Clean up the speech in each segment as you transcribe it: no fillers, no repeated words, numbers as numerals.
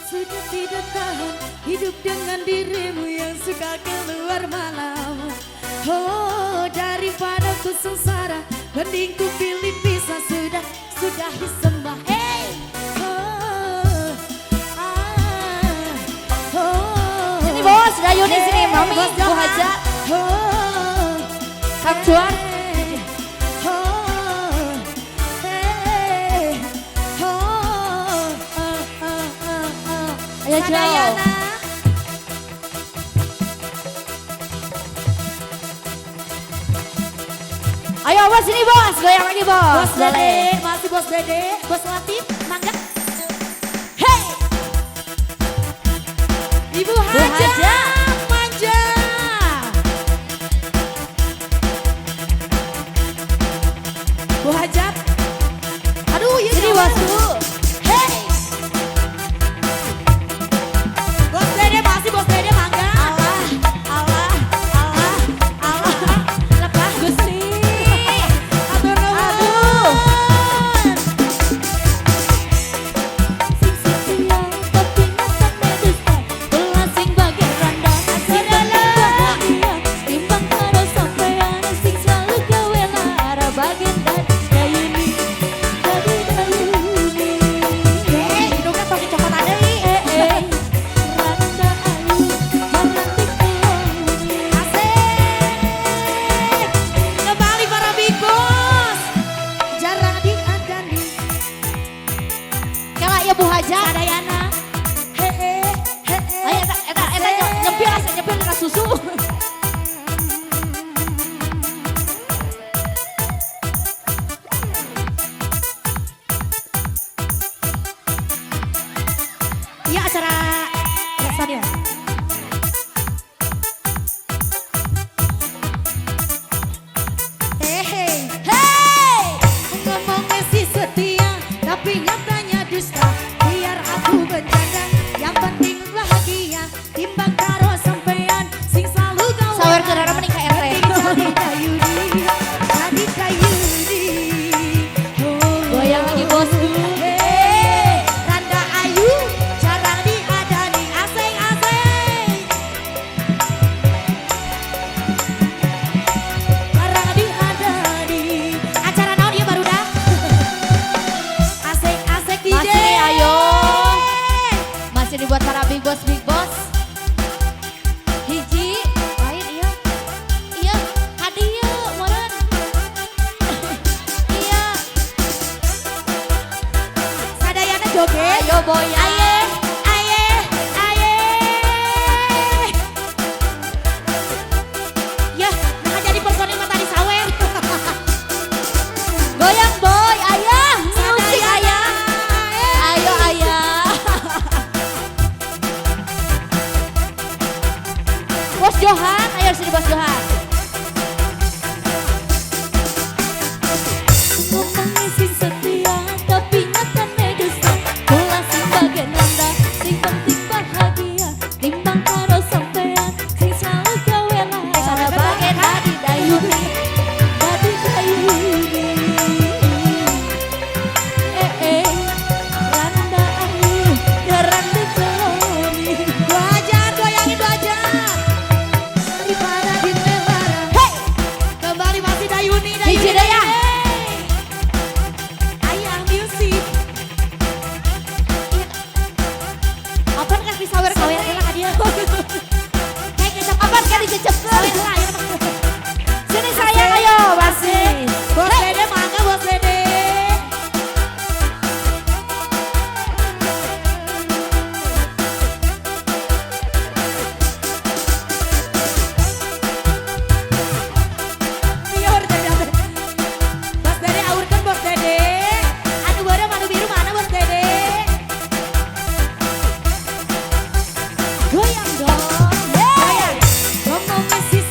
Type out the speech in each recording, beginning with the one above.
Sudah tidak tahan hidup dengan dirimu yang suka keluar malam. Oh, daripada ku sengsara, mending ku pilih pisah. Sudah disembah. Hey, oh, Sini bos, Dayuni sini, Mami, Bu Haja, Kang Juan. Ayo Sadayana. Ayo bos, sini bos, goyang lagi bos. Bos Dede, masih Bos Dede, Bos Latif, mangga. Hey, Ibu Haja, manja. Bu Hajat, aduh ya Sini bosku. Hey, Bos Dede, masih Bos Dede, mangga. Allah, lepas Gusti. Atur nuhun. Sing setia tapi nyata medusta, belasing bagian randa, bahagia timbang karo sampean, sing selalu gawe lara bagian Dayuni. Hidungnya pakai coklat ada nih. Randa ayu merantik keloni. Asik. Kembali para bigos. Jarang diadani. Kela ya Bu Haja. Sadayana. Hehe. Ayo eta nyempil ka susu. Iya acara stadion. Hey, ngomongnya sih setia, tapi nyatanya dusta. Biar aku bercanda, yang penting bahagia. Timbang karo sampean, sing selalu gawe. Sawer kerana menikah RT. Jadi Dayuni, jadi Dayuni. Goyang lagi bosku. Hey, Randa Ayu, jarang diadani. Asing-asing. Jarang diadani. Acara naon ieu baru dah. Asik-asik DJ. Masih ayo. Masih dibuat para big boss. Hiji, lain iya. Iya, hadiah moren. Iya, Sadayana joget. ayo boy. Aye, aye, aye. Ya, nah jadi personil mah tadi sawer. Goyang boy, ayah. Musik Sadayana. ayah. Ayo ayah. Bos Johan, ayo sini Bos Johan. Ngomongnya sing setia, tapi nyatanya dusta. Belasing bagian randa, sing penting bahagia. Timbang karo sampean, sing selalu gawe lara bagian hati Dayuni. Hati Dayuni. Randa ayu, randa keloni. Belajar, goyangin belajar. Daripada di melara. Hey, kembali masih Dayuni, Hiji deh ya. Ayah music. Apaan kan bisa sawer Sawer kawin enak dia. Kayak kecap apaan kan dicecepkeun. sawer lain. Sini sayang ayo masih. Bos Dede, mangga Bos Dede. Biar jadi. Bos Dede aurkeun Bos Dede. Anu bareng anu biru mana Bos Dede? Goyang dong. Goyang. Ngomongnya sih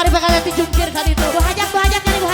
Mari bakal dijungkir kan itu. Buah hajak kan itu.